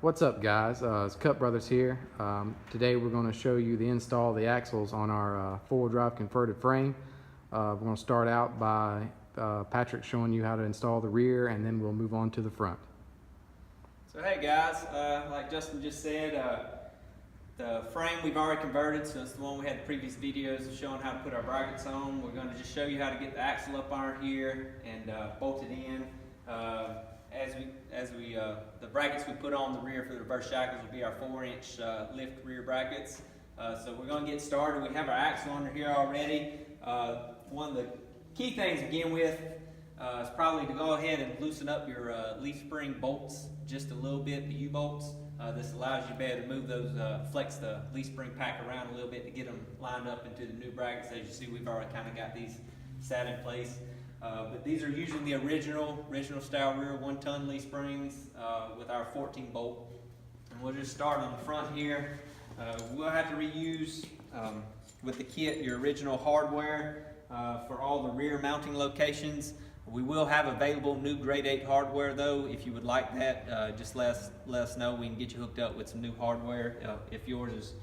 What's up, guys? It's Cut Brothers here. Today we're going to show you the install of the axles on our four-wheel drive converted frame. We're going to start out by Patrick showing you how to install the rear, and then we'll move on to the front. So hey guys, like Justin just said, the frame we've already converted, so it's the one we had the previous videos of showing how to put our brackets on. We're going to just show you how to get the axle up on here and bolt it in. The brackets we put on the rear for the reverse shackles will be our 4-inch lift rear brackets. So we're going to get started. We have our axle under here already. One of the key things to begin with is probably to go ahead and loosen up your leaf spring bolts just a little bit, the U-bolts. This allows you to be able to move those, flex the leaf spring pack around a little bit to get them lined up into the new brackets. As you see, we've already kind of got these sat in place. But these are using the original style rear 1-ton leaf springs with our 14 bolt. And we'll just start on the front here. We'll have to reuse with the kit your original hardware for all the rear mounting locations. We will have available new grade 8 hardware though. If you would like that, just let us know. We can get you hooked up with some new hardware if yours is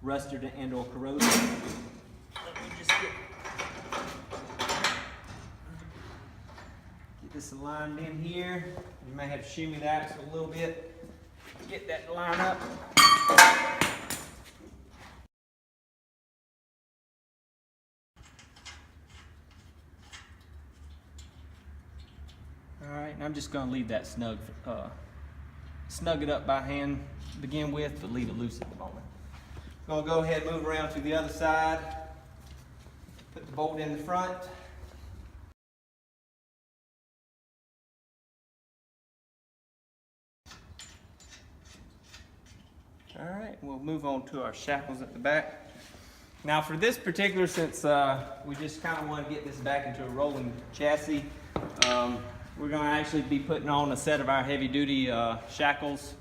rusted and or corroded. Let me just get this aligned in here. You may have to shimmy the axle a little bit to get that to line up. Alright, and I'm just going to leave that snug it up by hand to begin with, but leave it loose at the moment. I'm going to go ahead and move around to the other side. Put the bolt in the front. Alright, we'll move on to our shackles at the back. Now for this particular, since we just kind of want to get this back into a rolling chassis, we're going to actually be putting on a set of our heavy duty shackles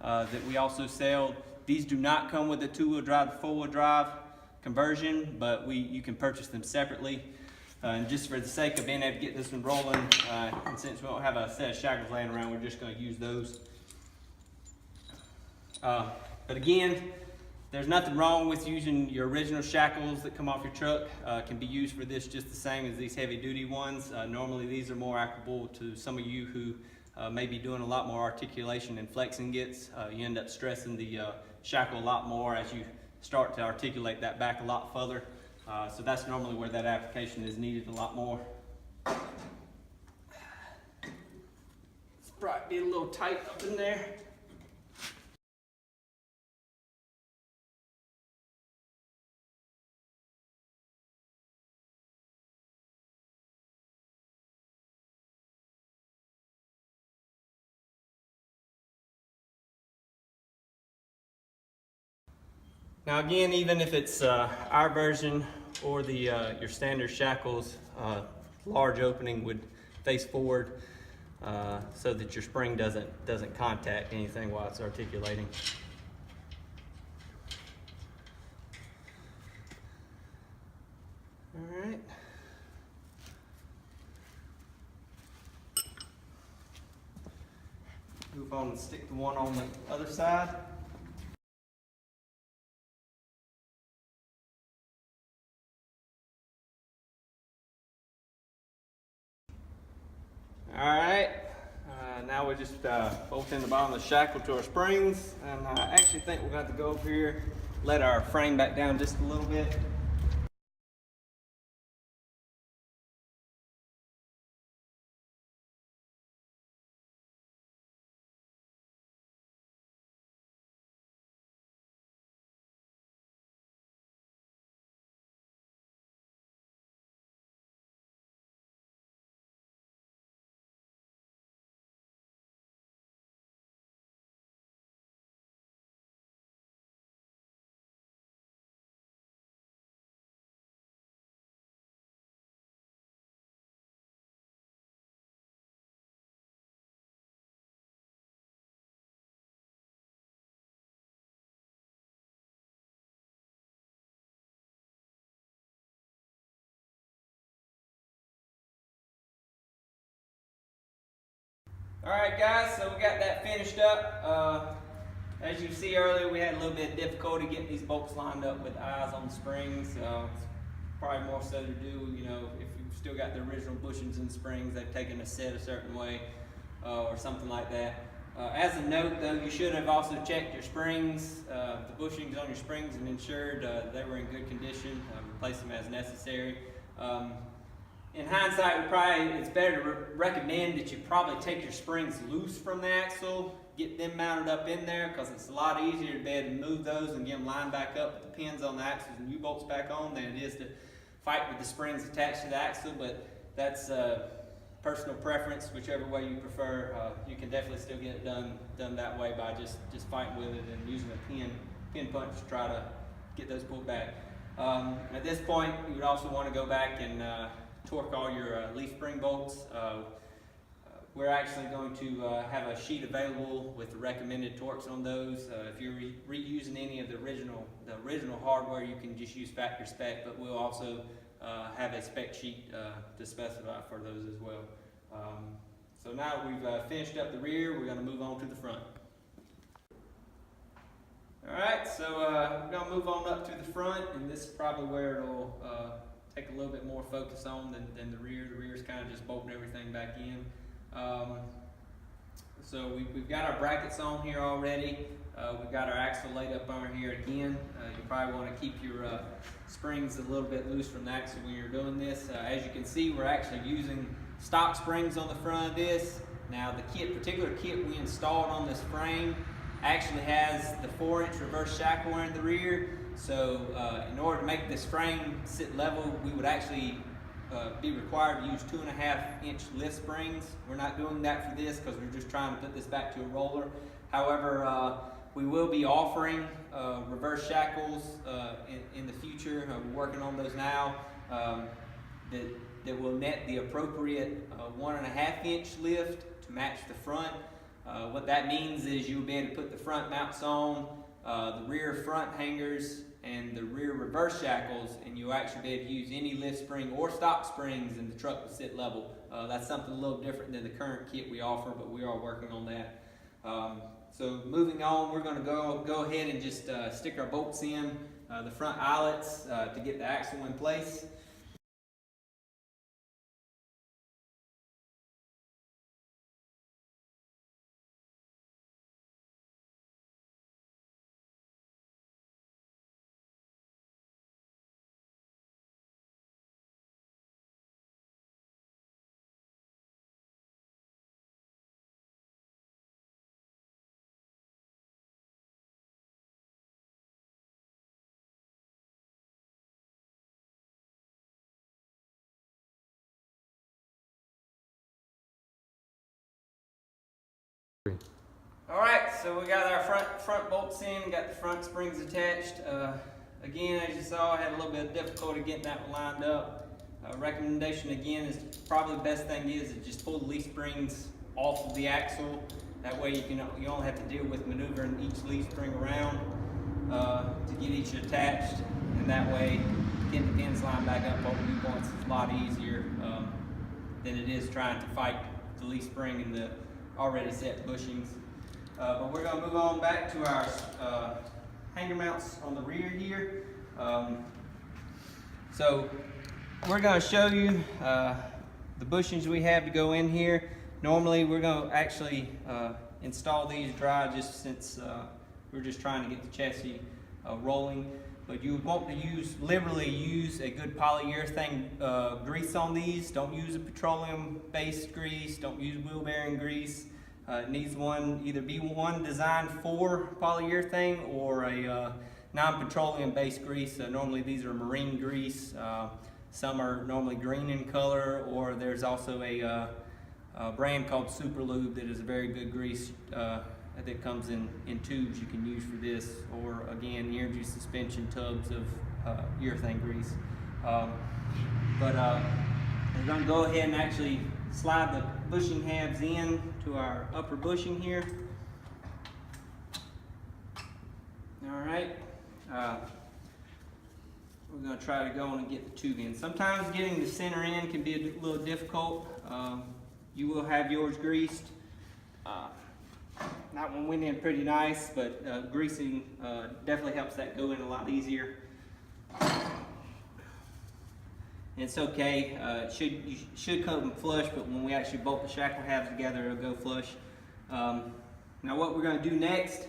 that we also sell. These do not come with the 2-wheel drive to 4-wheel drive conversion, but you can purchase them separately. And just for the sake of being able to get this one rolling, and since we don't have a set of shackles laying around, we're just going to use those. But again, there's nothing wrong with using your original shackles that come off your truck. Can be used for this just the same as these heavy duty ones. Normally these are more applicable to some of you who may be doing a lot more articulation and flexing gets. You end up stressing the shackle a lot more as you start to articulate that back a lot further. So that's normally where that application is needed a lot more. It's probably be a little tight up in there. Now again, even if it's our version or the your standard shackles, large opening would face forward so that your spring doesn't contact anything while it's articulating. All right. Move on and stick the one on the other side. Alright, now we're just bolting the bottom of the shackle to our springs, and I actually think we're going to have to go over here, let our frame back down just a little bit. Alright guys, so we got that finished up. As you see earlier, we had a little bit of difficulty getting these bolts lined up with eyes on the springs. It's probably more so to do, you know, if you've still got the original bushings in the springs, they've taken a set a certain way or something like that. As a note though, you should have also checked your springs, the bushings on your springs, and ensured they were in good condition. Replace them as necessary. In hindsight, it's better to recommend that you probably take your springs loose from the axle, get them mounted up in there, because it's a lot easier to be able to move those and get them lined back up with the pins on the axles and U-bolts back on than it is to fight with the springs attached to the axle. But that's personal preference, whichever way you prefer. You can definitely still get it done that way by just fighting with it and using a pin punch to try to get those pulled back. At this point, you would also want to go back and torque all your leaf spring bolts. We're actually going to have a sheet available with the recommended torques on those. If you're reusing any of the original hardware, you can just use factory spec, but we'll also have a spec sheet to specify for those as well. So now we've finished up the rear, we're going to move on to the front. Alright, so we're going to move on up to the front, and this is probably where it'll take a little bit more focus on than the rear. The rear is kind of just bolting everything back in. So we've got our brackets on here already. We've got our axle laid up on here again. You probably want to keep your springs a little bit loose from the axle when you're doing this. As you can see, we're actually using stock springs on the front of this. Now the particular kit we installed on this frame actually has the 4-inch reverse shackle in the rear. So in order to make this frame sit level, we would actually be required to use 2.5-inch lift springs. We're not doing that for this because we're just trying to put this back to a roller. However, we will be offering reverse shackles in the future. We're working on those now that will net the appropriate 1.5-inch lift to match the front. What that means is you'll be able to put the front mounts on, the rear front hangers, and the rear reverse shackles, and you'll actually be able to use any lift spring or stock springs, and the truck will sit level. That's something a little different than the current kit we offer, but we are working on that. So moving on, we're going to go ahead and just stick our bolts in the front eyelets to get the axle in place. Alright, so we got our front bolts in, got the front springs attached. Again, as you saw, I had a little bit of difficulty getting that one lined up. Recommendation again is probably the best thing is to just pull the leaf springs off of the axle. That way you only have to deal with maneuvering each leaf spring around to get each attached, and that way getting the pins lined back up over the points is a lot easier than it is trying to fight the leaf spring and the already set bushings. But we're going to move on back to our hanger mounts on the rear here. So we're going to show you the bushings we have to go in here. Normally we're going to actually install these dry just since we're just trying to get the chassis rolling. But you want to liberally use a good polyurethane grease on these. Don't use a petroleum-based grease. Don't use wheel bearing grease. It needs either be one designed for polyurethane or a non-petroleum based grease. Normally these are marine grease. Some are normally green in color, or there's also a brand called Super Lube that is a very good grease that comes in tubes you can use for this, or again energy suspension tubs of urethane grease. We're going to go ahead and actually slide the bushing halves in to our upper bushing here. Alright, we're going to try to go on and get the tube in. Sometimes getting the center in can be a little difficult. You will have yours greased. That one went in pretty nice, but greasing definitely helps that go in a lot easier. And it's okay, you should come flush, but when we actually bolt the shackle halves together, it'll go flush. Now what we're going to do next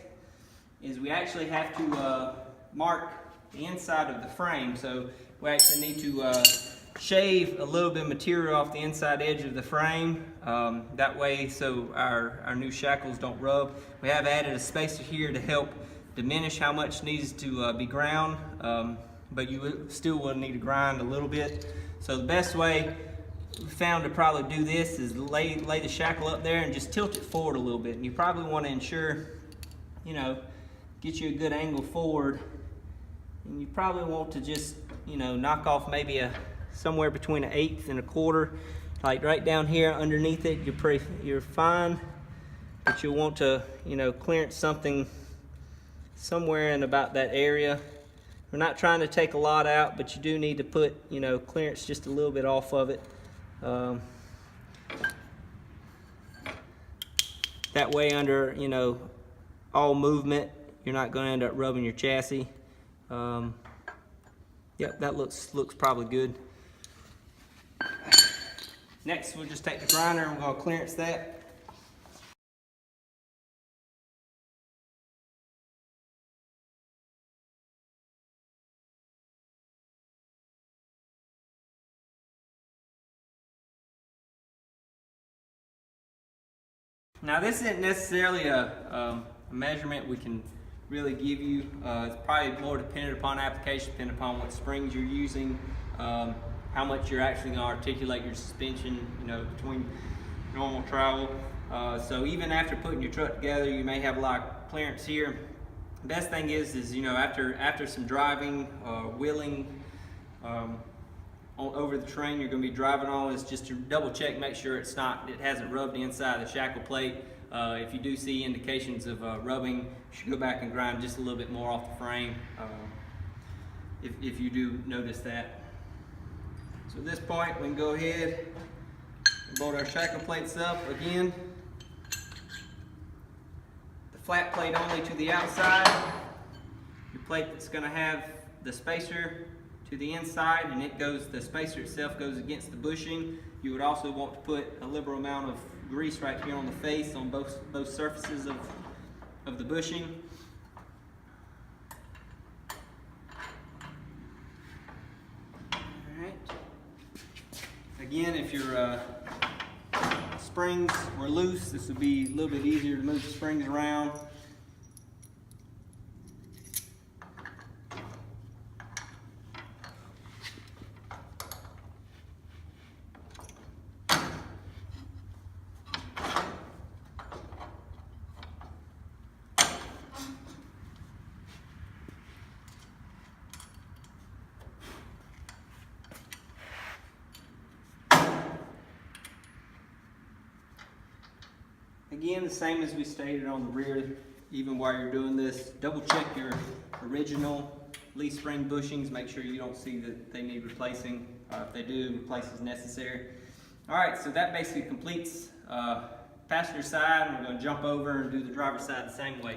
is we actually have to mark the inside of the frame. So we actually need to shave a little bit of material off the inside edge of the frame. That way, so our new shackles don't rub. We have added a spacer here to help diminish how much needs to be ground, but you still will need to grind a little bit. So the best way we found to probably do this is lay the shackle up there and just tilt it forward a little bit. And you probably want to ensure, you know, get you a good angle forward. And you probably want to just, you know, knock off maybe somewhere between 1/8 and 1/4, like right down here underneath it. You're fine, but you'll want to, you know, clearance something somewhere in about that area. We're not trying to take a lot out, but you do need to put, you know, clearance just a little bit off of it. That way, under, you know, all movement, you're not going to end up rubbing your chassis. Yep, that looks probably good. Next, we'll just take the grinder and we're going to clearance that. Now this isn't necessarily a measurement we can really give you. It's probably more dependent upon application, depending upon what springs you're using, how much you're actually going to articulate your suspension, you know, between normal travel. So even after putting your truck together, you may have a lot of clearance here. The best thing is you know, after some driving, wheeling, over the terrain you're going to be driving on, is just to double check, make sure it hasn't rubbed the inside of the shackle plate. If you do see indications of rubbing, you should go back and grind just a little bit more off the frame, if you do notice that. So at this point, we can go ahead and bolt our shackle plates up again. The flat plate only to the outside. Your plate that's going to have the spacer to the inside, and the spacer itself goes against the bushing. You would also want to put a liberal amount of grease right here on the face on both surfaces of the bushing. Alright. Again, if your springs were loose, this would be a little bit easier to move the springs around. Again, the same as we stated on the rear, even while you're doing this, double check your original leaf spring bushings. Make sure you don't see that they need replacing. If they do, replace as necessary. All right, so that basically completes passenger side. We're going to jump over and do the driver's side the same way.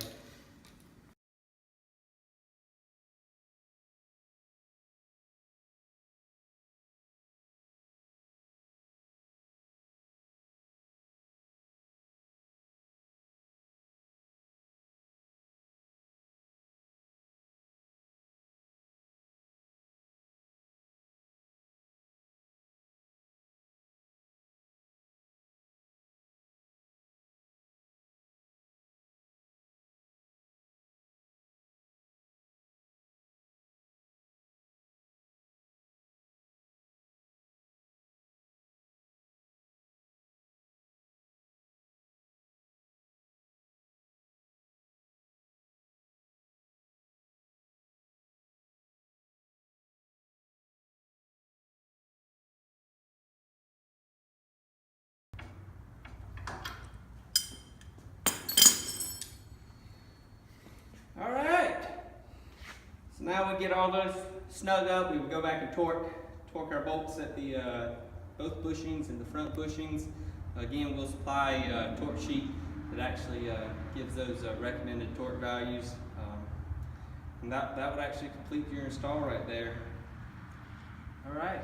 All right, so now we get all those snug up. We would go back and torque our bolts at the both bushings and the front bushings. Again, we'll supply a torque sheet that actually gives those recommended torque values. And that would actually complete your install right there. All right.